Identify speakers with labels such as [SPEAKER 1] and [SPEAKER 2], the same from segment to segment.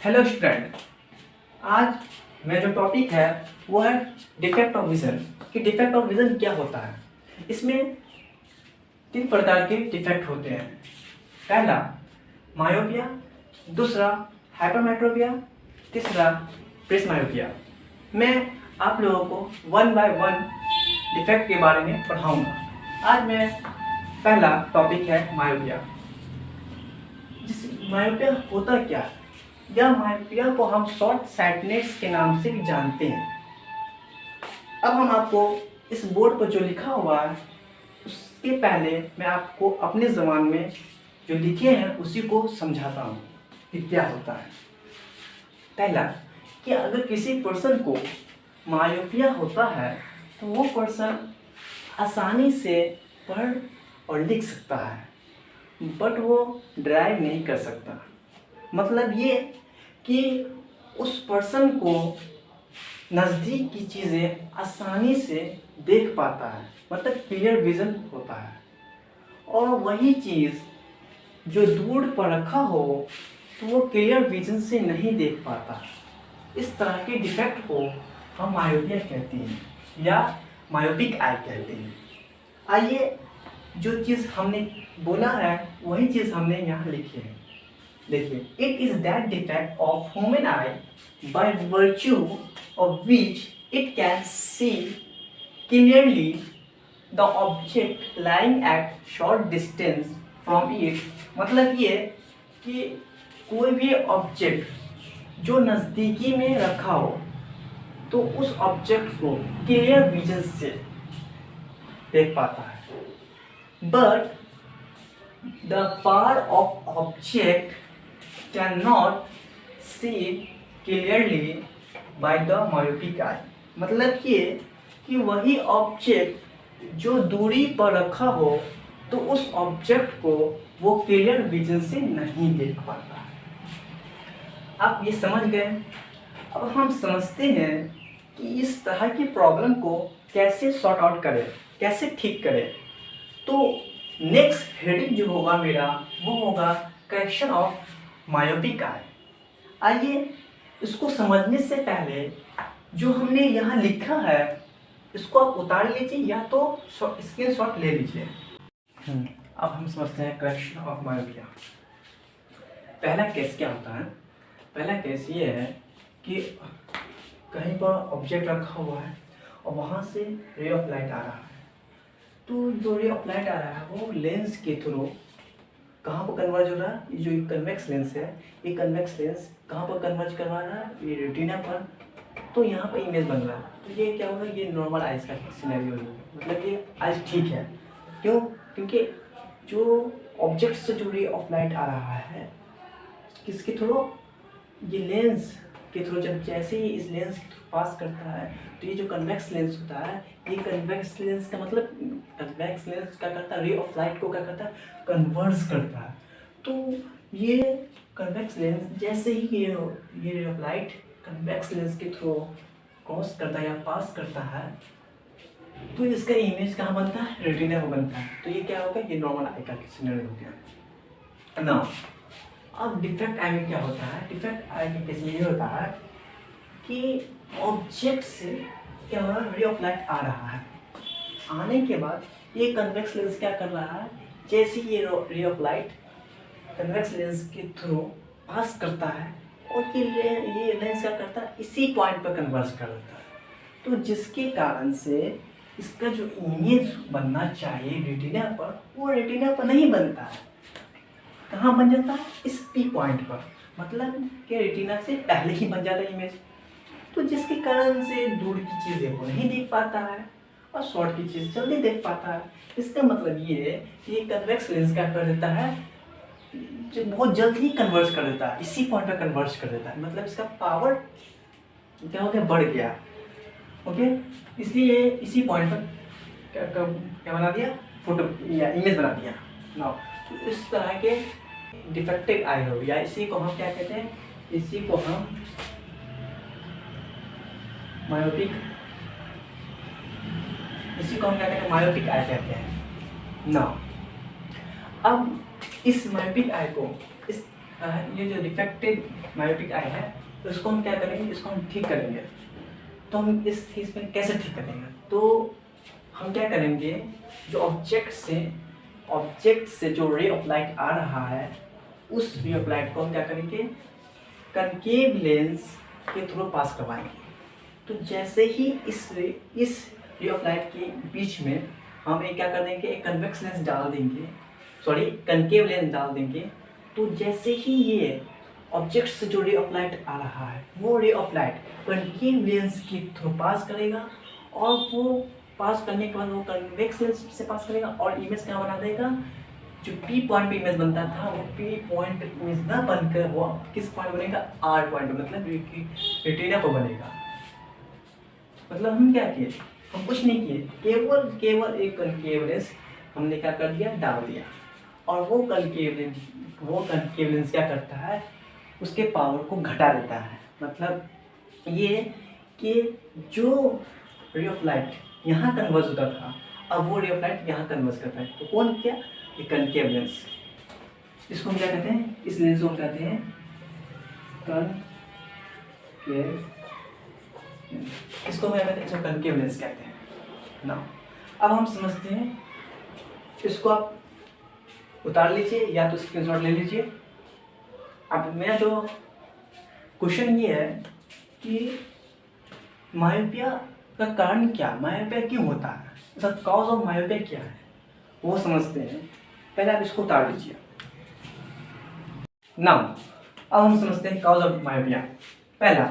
[SPEAKER 1] Hello student, आज मेरा जो टॉपिक है वो है डिफेक्ट ऑफ विजन कि डिफेक्ट ऑफ विजन क्या होता है। इसमें तीन प्रकार के डिफेक्ट होते हैं। पहला मायोपिया, दूसरा हाइपरमेट्रोपिया, तीसरा प्रिस्मायोपिया। मैं आप लोगों को वन बाय वन डिफेक्ट के बारे में पढ़ाऊंगा। आज मैं पहला टॉपिक है मायोपिया। जिस मायोपिया होता क्या है, या मायोपिया को हम शॉर्ट साइटनेस के नाम से भी जानते हैं। अब हम आपको इस बोर्ड पर जो लिखा हुआ है उसके पहले मैं आपको अपने ज़बान में जो लिखे हैं उसी को समझाता हूँ कि क्या होता है। पहला कि अगर किसी पर्सन को मायोपिया होता है तो वो पर्सन आसानी से पढ़ और लिख सकता है, बट वो ड्राइव नहीं कर सकता। मतलब ये कि उस पर्सन को नज़दीक की चीज़ें आसानी से देख पाता है, मतलब क्लियर विज़न होता है। और वही चीज़ जो दूर पर रखा हो तो वो क्लियर विज़न से नहीं देख पाता। इस तरह के डिफेक्ट को हम मायोपिया कहते हैं या मायोपिक आई कहते हैं। आइए जो चीज़ हमने बोला है वही चीज़ हमने यहाँ लिखी है। देखिए, it is that defect of human I by virtue of which it can see clearly the object lying at short distance from it. मतलब ये कि कोई भी ऑब्जेक्ट जो नज़दीकी में रखा हो तो उस ऑब्जेक्ट को क्लियर विजन से देख पाता है, but the part of object cannot see clearly by the myopic eye। मतलब ये कि वही ऑब्जेक्ट जो दूरी पर रखा हो तो उस ऑब्जेक्ट को वो क्लियर विजन से नहीं देख पाता है। आप ये समझ गए। अब हम समझते हैं कि इस तरह की प्रॉब्लम को कैसे सॉर्ट आउट करें, कैसे ठीक करें। तो नेक्स्ट हेडिंग जो होगा मेरा वो होगा करेक्शन ऑफ मायोपिक आई। आइए इसको समझने से पहले जो हमने यहाँ लिखा है इसको आप उतार लीजिए या तो स्क्रीनशॉट ले लीजिए। अब हम समझते हैं करेक्शन ऑफ मायोपिया। पहला केस क्या होता है। पहला केस ये है कि कहीं पर ऑब्जेक्ट रखा हुआ है और वहाँ से रे ऑफ लाइट आ रहा है। तो जो रे ऑफ लाइट आ रहा है वो लेंस के थ्रू कहाँ पर कन्वर्ज हो रहा है। ये जो कन्वेक्स लेंस है, ये कन्वेक्स लेंस कहाँ पर कन्वर्ज करवा रहा है, ये रेटिना पर। तो यहाँ पर इमेज बन रहा है। तो ये क्या होगा, ये नॉर्मल आइज का सिनेरियो है, मतलब ये आइज ठीक है। क्यों? क्योंकि जो ऑब्जेक्ट से जो रे ऑफ लाइट आ रहा है किसके थ्रू, ये लेंस के थ्रू। जब जैसे ही इस लेंस के थ्रू पास करता है तो ये जो कन्वेक्स लेंस होता है, ये कन्वेक्स लेंस का मतलब कन्वेक्स लेंस क्या करता है, रे ऑफ लाइट को क्या करता है, कन्वर्स करता है। तो ये कन्वेक्स लेंस जैसे ही ये ray of light convex lens के थ्रू क्रॉस करता है या पास करता है तो इसका इमेज कहाँ बनता है, रेटिना में बनता है। तो ये क्या होगा, ये नॉर्मल आई का सिनेरियो हो गया ना। अब डिफेक्ट आई में क्या होता है, डिफेक्ट आई के केस में ये होता है कि ऑब्जेक्ट से क्या हो रहा है, रे ऑफ लाइट आ रहा है। आने के बाद ये कन्वेक्स लेंस क्या कर रहा है, जैसे ये ray of light convex lens के थ्रू पास करता है और ये लेंस क्या करता है, इसी पॉइंट पर कन्वर्ज कर देता है। तो जिसके कारण से इसका जो इमेज बनना चाहिए रेटिना पर, वो रेटिना पर नहीं बनता है। कहाँ बन जाता है, इस पी पॉइंट पर, मतलब कि रेटिना से पहले ही बन जाता है इमेज। तो जिसके कारण से दूर की चीज़ें वो नहीं देख पाता है और शॉर्ट की चीज़ जल्दी देख पाता है। इसका मतलब ये है कि ये कन्वेक्स लेंस क्या कर देता है, जो बहुत जल्दी कन्वर्ज कर देता है, इसी पॉइंट पर कन्वर्ज कर देता है। मतलब इसका पावर क्या हो गया, बढ़ गया। ओके, इसलिए इसी पॉइंट पर क्या बना दिया, फोटो या इमेज बना दिया ना। तो इस तरह के डिफेक्टिव आई हो, या इसी को हम क्या कहते हैं, इसी को हम मायोपिक, इसी को हम क्या कहते हैं, मायोपिक आई कहते हैं ना। अब इस मायोपिक आई को, इस ये जो डिफेक्टिव मायोपिक आई है तो इसको हम क्या करेंगे, इसको हम ठीक करेंगे। तो हम इस चीज़ में कैसे ठीक करेंगे, तो हम क्या करेंगे, जो ऑब्जेक्ट से जो रे ऑफ लाइट आ रहा है उस रे ऑफ लाइट को हम क्या करेंगे, कनकेव लेंस के थ्रू पास करवाएंगे। तो जैसे ही इस रे ऑफ लाइट के बीच में हम एक क्या कर देंगे, एक कन्वेक्स लेंस डाल देंगे, सॉरी कनकेव लेंस डाल देंगे। तो जैसे ही ये ऑब्जेक्ट से जो रे ऑफ लाइट आ रहा है वो ray of light concave lens के थ्रू पास करेगा, और वो पास करने के बाद वो कन्वेक्स लेंस से पास करेगा और इमेज क्या बना देगा, जो पी पॉइंट पे इमेज बनता था वो पी पॉइंट इमेज ना बनकर वो किस पॉइंट बनेगा, आर पॉइंट, मतलब रेटिना पर बनेगा। मतलब हम क्या किए, हम कुछ नहीं किए, केवल एक कनकेव लेंस हमने क्या कर दिया, डाल दिया। और वो कनकेव लेंस क्या करता है, उसके पावर को घटा देता है। मतलब ये कि जो रे ऑफ लाइट यहाँ कन्वर्ज होता था अब वो रे ऑफ लाइट यहाँ कन्वर्ज करता है। तो कौन क्या, ये कनकेव लेंस। इसको हम क्या कहते हैं, इस लेंस को हम कहते हैं कनकेव, इसको क्या कहते हैं, इसको कनकेव लेंस कहते हैं ना। अब हम समझते हैं, इसको आप उतार लीजिए या तो स्क्रीनशॉट ले लीजिए। अब मेरा जो क्वेश्चन ये है कि मायोपिया का कारण क्या, मायोपिया क्यों होता है, इसका कॉज ऑफ मायोपिया क्या है, वो समझते हैं। पहले आप इसको उतार लीजिए। नाउ अब हम समझते हैं कॉज ऑफ मायोपिया। पहला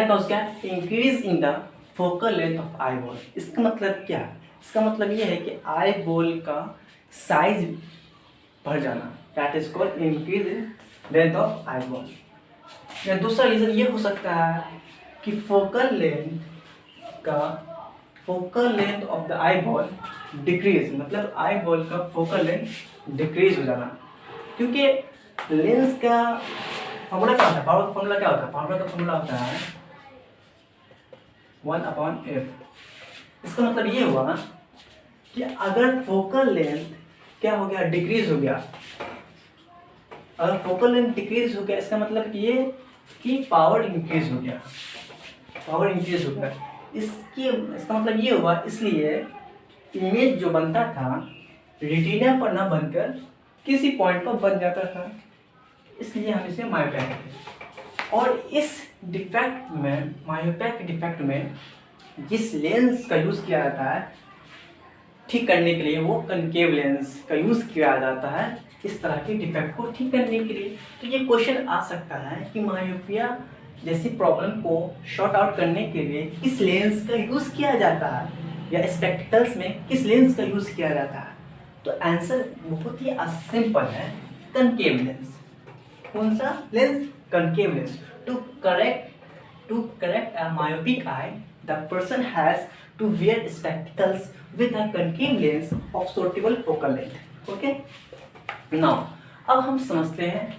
[SPEAKER 1] कॉज क्या है, increase in the focal length of eye ball. इसका मतलब क्या है, इसका मतलब ये है कि आई बॉल का साइज बढ़ जाना, that is called increase in length of eye ball. या दूसरा रीज़न ये हो सकता है कि focal length of the eye ball decrease, मतलब आई बॉल का फोकल लेंथ डिक्रीज हो जाना। क्योंकि लेंस का फॉर्मूला क्या होता है, पावर का फॉर्मूला क्या होता है, पावर का फॉर्मूला होता है 1/f। इसका मतलब ये हुआ कि अगर फोकल लेंथ क्या हो गया, डिक्रीज हो गया, अगर फोकल लेंथ डिक्रीज हो गया इसका मतलब ये कि पावर इंक्रीज हो गया, पावर इंक्रीज हो गया। इसका मतलब ये हुआ, इसलिए इमेज जो बनता था रेटिना पर ना बनकर किसी पॉइंट पर बन जाता था, इसलिए हम इसे मायोपिया कहते हैं। और इस डिफेक्ट में, मायोपिया के डिफेक्ट में जिस लेंस का यूज़ किया जाता है ठीक करने के लिए, वो कनकेव लेंस का यूज़ किया जाता है इस तरह के डिफेक्ट को ठीक करने के लिए। तो ये क्वेश्चन आ सकता है कि मायोपिया जैसी प्रॉब्लम को शॉर्ट आउट करने के लिए किस लेंस का यूज़ किया जाता है, या स्पेक्टिकल्स में किस लेंस का यूज़ किया जाता है। तो आंसर बहुत ही सिंपल है, कनकेव लेंस। कौन सा lens, concave lens. To correct a myopic eye the person has to wear spectacles with a concave lens of suitable focal length। Okay, now अब हम समझते हैं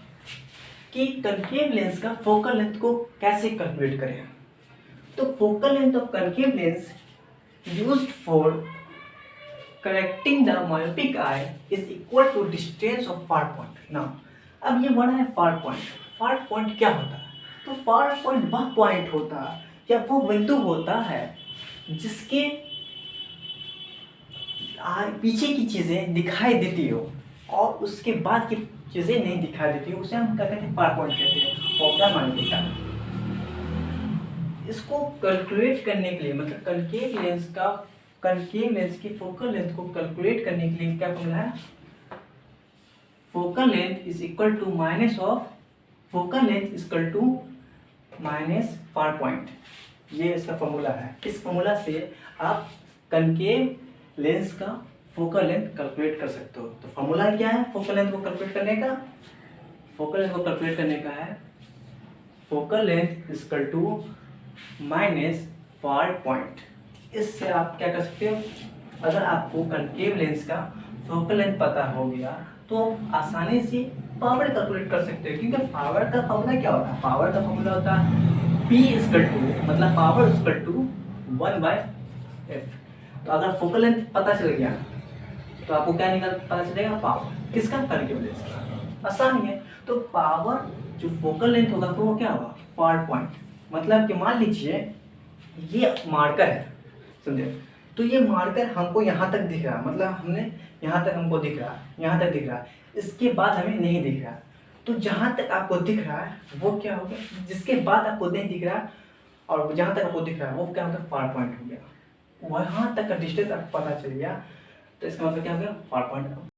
[SPEAKER 1] कि कनकेव लेंस का फोकल लेंथ को कैसे कैलकुलेट करें। तो focal length of concave lens used for correcting the myopic eye is equal to distance of far point. Now अब ये बड़ा है फार पॉइंट। फार पॉइंट क्या होता है, तो फार पॉइंट वह पॉइंट होता है या वो बिंदु होता है जिसके पीछे की चीज़ें दिखाई देती हो और उसके बाद की चीज़ें नहीं दिखाई देती हो, उसे हम क्या कहते हैं, फार पॉइंट कहते हैं, ऑफ द मायोपिक आई। इसको कैलकुलेट करने के लिए, मतलब कनकेव लेंस की फोकल लेंथ को कैलकुलेट करने के लिए क्या फॉर्मूला है, focal length is equal to minus of focal length is equal to minus far point. ये इसका फॉर्मूला है। इस फॉर्मूला से आप कनकेव लेंस का फोकल लेंथ कैलकुलेट कर सकते हो। तो फॉर्मूला क्या है फोकल लेंथ को कैलकुलेट करने का, फोकल लेंथ को कैलकुलेट करने का है focal length is equal to minus far point. इससे आप क्या कर सकते हो, अगर आपको कनकेव लेंस का फोकल लेंथ पता हो गया तो आसानी से पावर कैलकुलेट कर सकते हो। क्योंकि पावर का फॉर्मूला क्या होता है, पावर का फॉर्मूला होता है P इक्वल टू, मतलब पावर इक्वल टू 1/f। तो अगर फोकल लेंथ पता चल गया तो आपको क्या पता चलेगा, पावर किसका, कनकेव लेंस का। आसान है। तो पावर जो फोकल लेंथ होगा तो वो क्या होगा, फार पॉइंट। मतलब कि मान लीजिए ये मार्कर है, समझे, तो ये मार्कर हमको यहाँ तक दिख रहा, मतलब हमने यहाँ तक हमको दिख रहा, यहाँ तक दिख रहा, इसके बाद हमें नहीं दिख रहा। तो जहाँ तक आपको दिख रहा है वो क्या होगा, जिसके बाद आपको नहीं दिख रहा और जहाँ तक आपको दिख रहा है वो क्या होगा, फार पॉइंट हो गया। वहाँ तक का डिस्टेंस आपको पता चल गया, तो इसका मतलब क्या हो गया, फार पॉइंट।